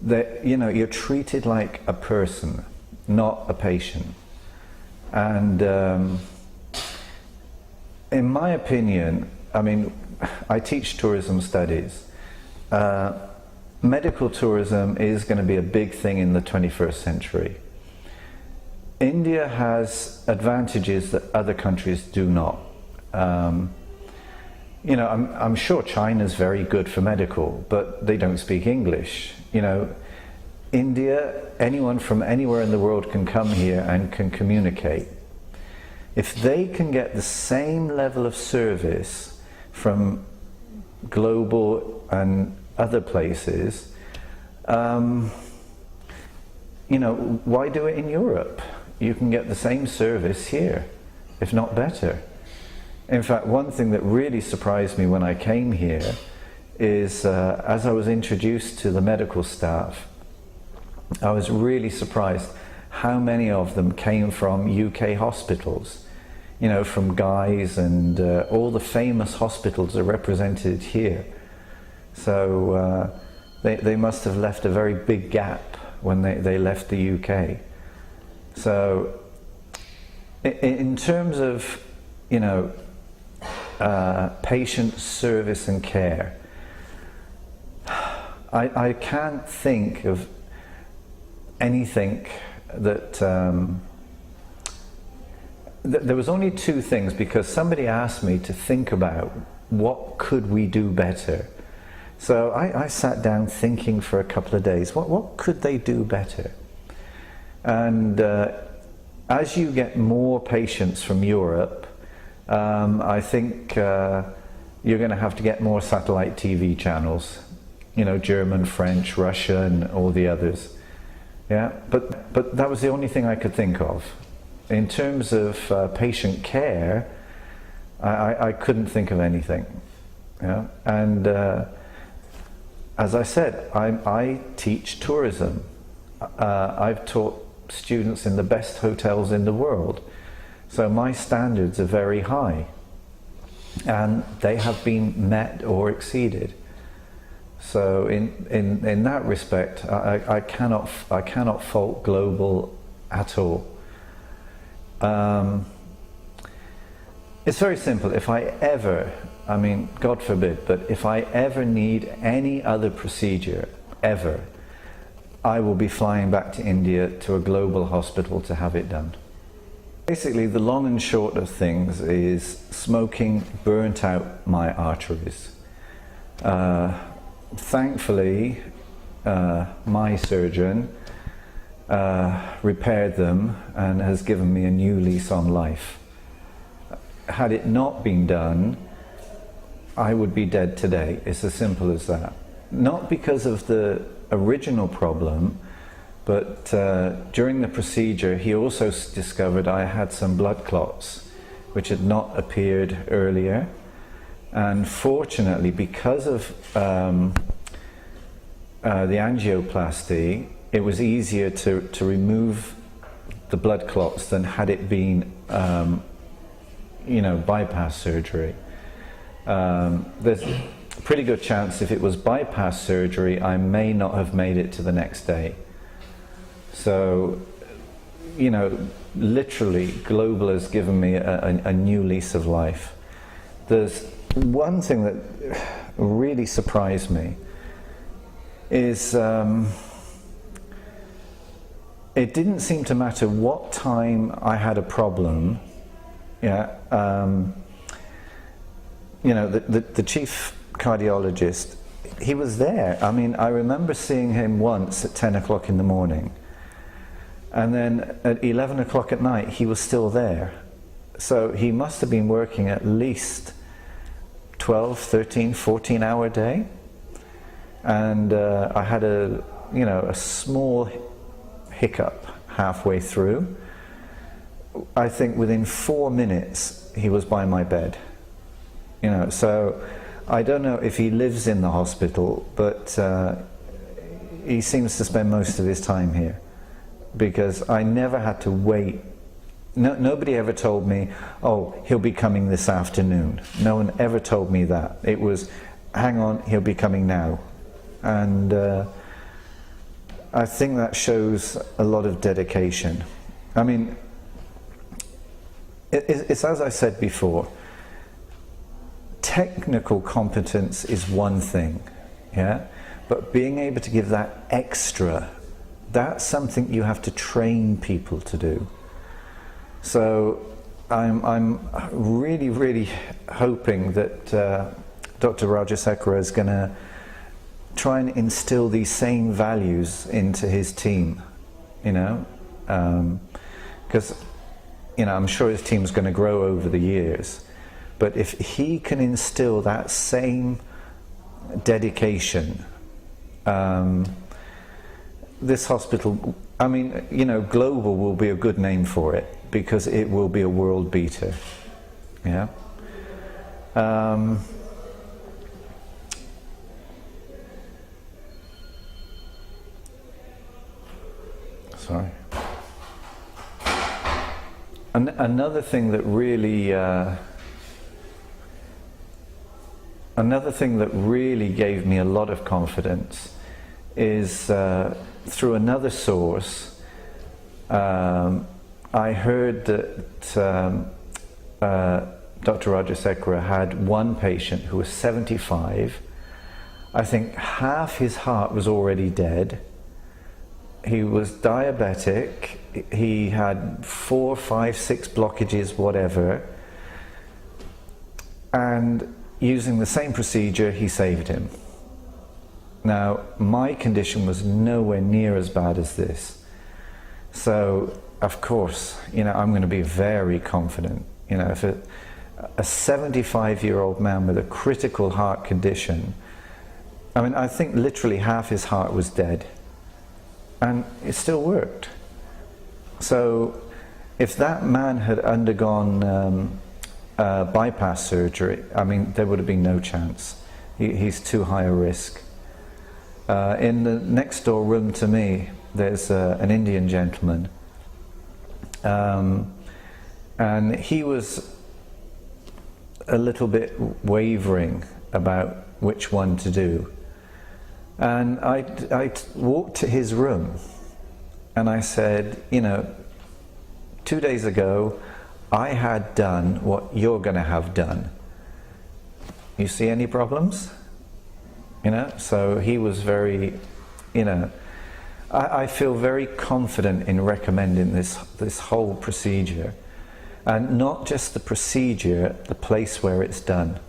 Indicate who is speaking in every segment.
Speaker 1: that, you know, you're treated like a person, not a patient. And in my opinion, I mean, I teach tourism studies. Medical tourism is going to be a big thing in the 21st century. India has advantages that other countries do not. You know, I'm sure China's very good for medical, but they don't speak English. You know, India, anyone from anywhere in the world can come here and can communicate. If they can get the same level of service from global and other places, you know, why do it in Europe? You can get the same service here, if not better. In fact, one thing that really surprised me when I came here is as I was introduced to the medical staff, I was really surprised how many of them came from UK hospitals. You know, from Guy's, and all the famous hospitals are represented here. So they must have left a very big gap when they left the UK. So in terms of, you know, patient service and care, I can't think of anything that there was only two things, because somebody asked me to think about what could we do better. So I sat down thinking for a couple of days, what could they do better? And as you get more patients from Europe, I think you're going to have to get more satellite TV channels, you know, German, French, Russian, and all the others. Yeah, but that was the only thing I could think of. In terms of patient care, I couldn't think of anything. Yeah? And as I said, I teach tourism. I've taught students in the best hotels in the world. So my standards are very high. And they have been met or exceeded. So in that respect, I cannot fault Global at all. It's very simple. If I ever, I mean, God forbid, but if I ever need any other procedure, ever, I will be flying back to India to a global hospital to have it done. Basically, the long and short of things is smoking burnt out my arteries. Thankfully, my surgeon repaired them and has given me a new lease on life. Had it not been done, I would be dead today. It's as simple as that. Not because of the original problem, but during the procedure he also discovered I had some blood clots which had not appeared earlier, and fortunately, because of the angioplasty, it was easier to remove the blood clots than had it been you know, bypass surgery. There's a pretty good chance if it was bypass surgery I may not have made it to the next day. So, you know, literally Global has given me a new lease of life. There's one thing that really surprised me is it didn't seem to matter what time I had a problem. Yeah, you know, the chief cardiologist, he was there. I mean, I remember seeing him once at 10 o'clock in the morning, and then at 11 o'clock at night he was still there. So he must have been working at least 12, 13, 14 hour day. And I had a small hiccup halfway through. I think within 4 minutes he was by my bed. You know, so I don't know if he lives in the hospital, but he seems to spend most of his time here, because I never had to wait. Nobody ever told me, oh, he'll be coming this afternoon. No one ever told me that. It was, hang on, he'll be coming now. And I think that shows a lot of dedication. I mean, it's as I said before, technical competence is one thing, yeah? But being able to give that extra, that's something you have to train people to do. So I'm really, really hoping that Dr. Rajasekara is going to try and instill these same values into his team, you know, because I'm sure his team's going to grow over the years, but if he can instill that same dedication, this hospital, I mean, Global will be a good name for it, because it will be a world beater, yeah. Sorry. Another thing that really gave me a lot of confidence is through another source. I heard that Dr. Rajasekara had one patient who was 75. I think half his heart was already dead. He was diabetic. He had 4, 5, 6 blockages, whatever. And using the same procedure, he saved him. Now, my condition was nowhere near as bad as this. So, of course, I'm going to be very confident. If a 75-year-old man with a critical heart condition, I mean, I think literally half his heart was dead, and it still worked. So, if that man had undergone bypass surgery, I mean, there would have been no chance. He's too high a risk. In the next door room to me, there's an Indian gentleman, and he was a little bit wavering about which one to do. And I walked to his room and I said, 2 days ago I had done what you're going to have done. You see any problems? So he was very, I feel very confident in recommending this whole procedure, and not just the procedure, the place where it's done,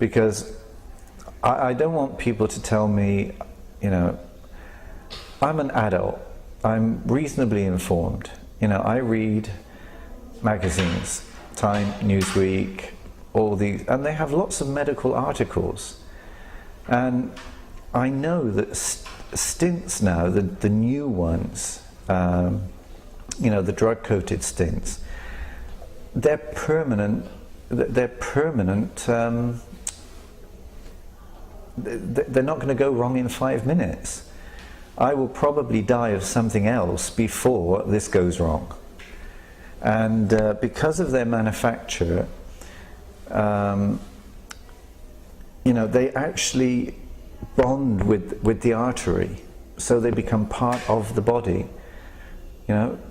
Speaker 1: because I don't want people to tell me, I'm an adult, I'm reasonably informed, I read magazines, Time, Newsweek, all these, and they have lots of medical articles. And I know that stents now, the new ones, the drug-coated stents, they're permanent. They're not going to go wrong in 5 minutes. I will probably die of something else before this goes wrong. And because of their manufacture, they actually bond with the artery, so they become part of the body,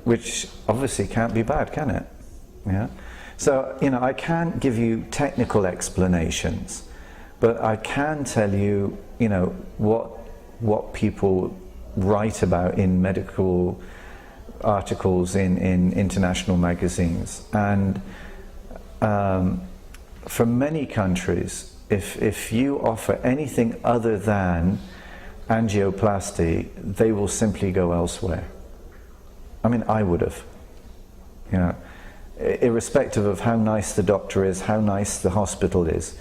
Speaker 1: which obviously can't be bad, can it? Yeah. So, I can't give you technical explanations, but I can tell you, what people write about in medical articles in international magazines. And for many countries, if you offer anything other than angioplasty, they will simply go elsewhere. I mean, I would have. Irrespective of how nice the doctor is, how nice the hospital is,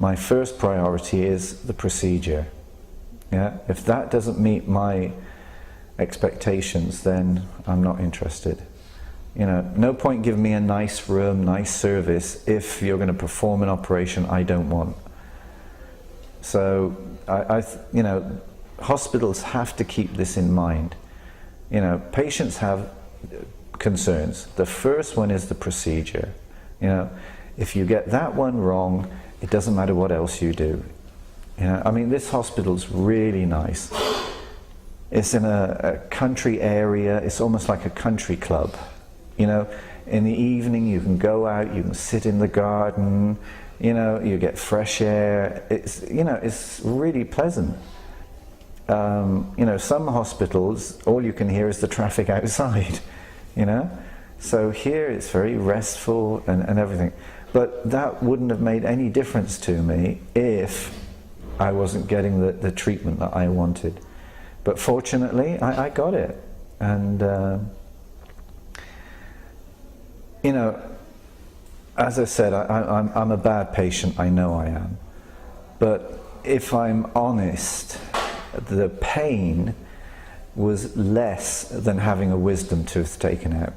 Speaker 1: my first priority is the procedure. Yeah? If that doesn't meet my expectations, then I'm not interested. No point giving me a nice room, nice service, if you're going to perform an operation I don't want. So, hospitals have to keep this in mind. Patients have concerns. The first one is the procedure. If you get that one wrong, it doesn't matter what else you do. I mean, this hospital's really nice. It's in a country area. It's almost like a country club. You know, in the evening you can go out, you can sit in the garden, you know, you get fresh air. It's, you know, it's really pleasant. You know, some hospitals, all you can hear is the traffic outside, you know. So here it's very restful and everything. But that wouldn't have made any difference to me if I wasn't getting the treatment that I wanted. But fortunately, I got it. And, you know, as I said, I'm a bad patient, I know I am. But if I'm honest, the pain was less than having a wisdom tooth taken out,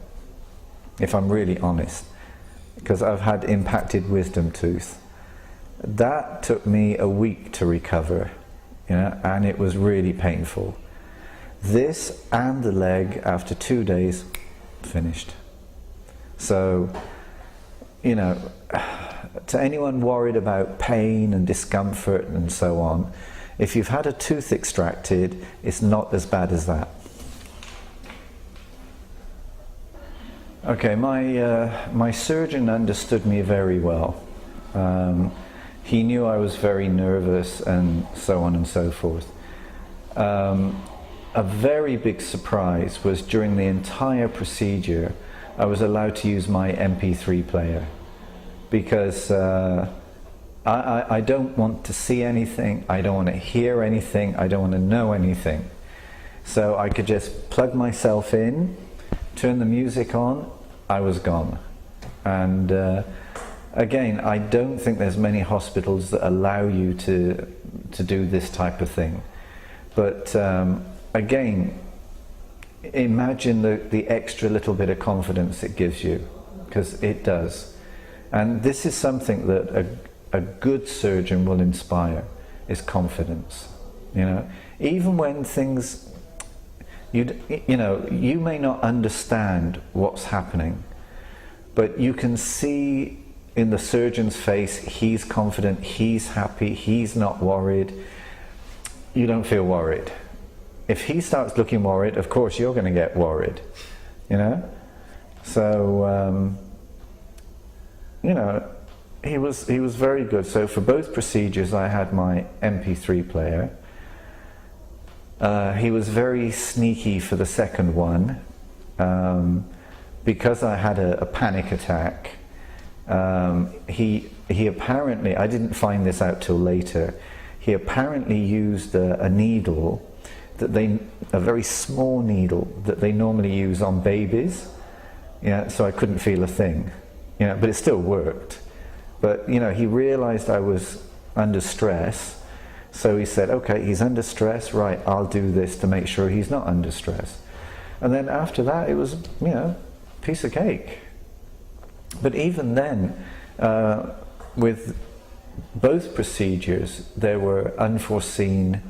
Speaker 1: if I'm really honest, because I've had impacted wisdom tooth. That took me a week to recover, you know, and it was really painful. This and the leg, after 2 days, finished. So, you know, to anyone worried about pain and discomfort and so on, if you've had a tooth extracted, it's not as bad as that. Okay, my surgeon understood me very well. He knew I was very nervous and so on and so forth. A very big surprise was during the entire procedure, I was allowed to use my MP3 player, because I don't want to see anything, I don't want to hear anything, I don't want to know anything. So I could just plug myself in, turn the music on, I was gone. And again, I don't think there's many hospitals that allow you to do this type of thing. But again, imagine the extra little bit of confidence it gives you, because it does. And this is something that a good surgeon will inspire, is confidence. You know, even when things, you know, you may not understand what's happening, but you can see in the surgeon's face, he's confident, he's happy, he's not worried. You don't feel worried. If he starts looking worried, of course you're going to get worried, you know. So you know, he was very good. So for both procedures I had my MP3 player. He was very sneaky for the second one, because I had a panic attack. He apparently, I didn't find this out till later, he apparently used a needle that a very small needle that they normally use on babies. Yeah, so I couldn't feel a thing, you know, but it still worked. But you know, he realized I was under stress, so he said, okay, he's under stress, right, I'll do this to make sure he's not under stress. And then after that, it was, you know, piece of cake. But even then, with both procedures, there were unforeseen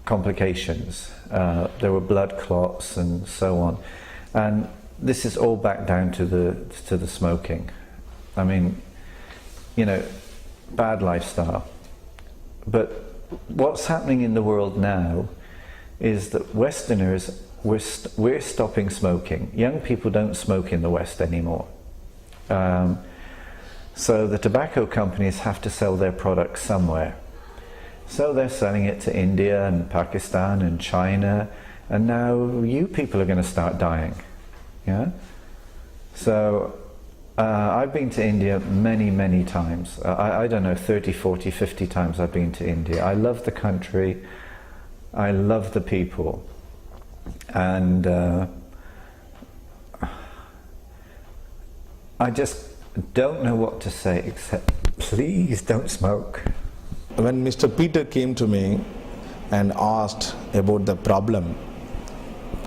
Speaker 1: complications. There were blood clots and so on. And this is all back down to the smoking. I mean, you know, bad lifestyle. But what's happening in the world now is that Westerners, we're stopping smoking. Young people don't smoke in the West anymore. So the tobacco companies have to sell their products somewhere. So they're selling it to India and Pakistan and China, and now you people are going to start dying. Yeah? So I've been to India many times. I don't know, 30, 40, 50 times I've been to India. I love the country, I love the people, and I just don't know what to say except please don't smoke.
Speaker 2: When Mr. Peter came to me and asked about the problem,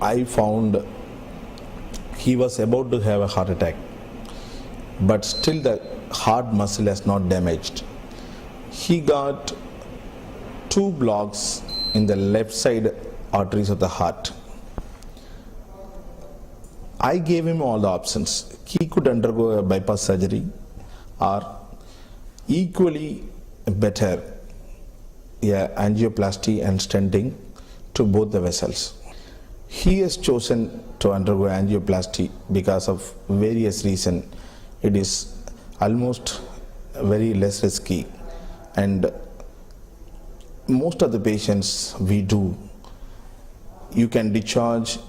Speaker 2: I found he was about to have a heart attack, but still the heart muscle has not damaged. He got 2 blocks in the left side arteries of the heart. I gave him all the options. He could undergo a bypass surgery, or equally better, angioplasty and stenting to both the vessels. He has chosen to undergo angioplasty because of various reasons. It is almost very less risky, and most of the patients we do, you can discharge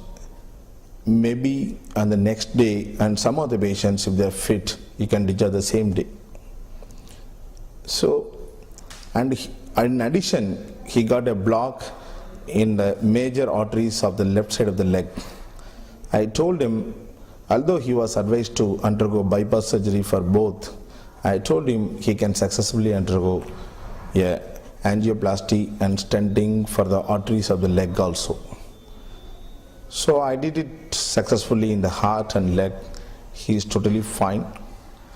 Speaker 2: maybe on the next day, and some of the patients, if they are fit, you can discharge the same day. So, in addition, he got a block in the major arteries of the left side of the leg. I told him, although he was advised to undergo bypass surgery for both, I told him he can successfully undergo angioplasty and stenting for the arteries of the leg also. So I did it successfully in the heart and leg. He is totally fine.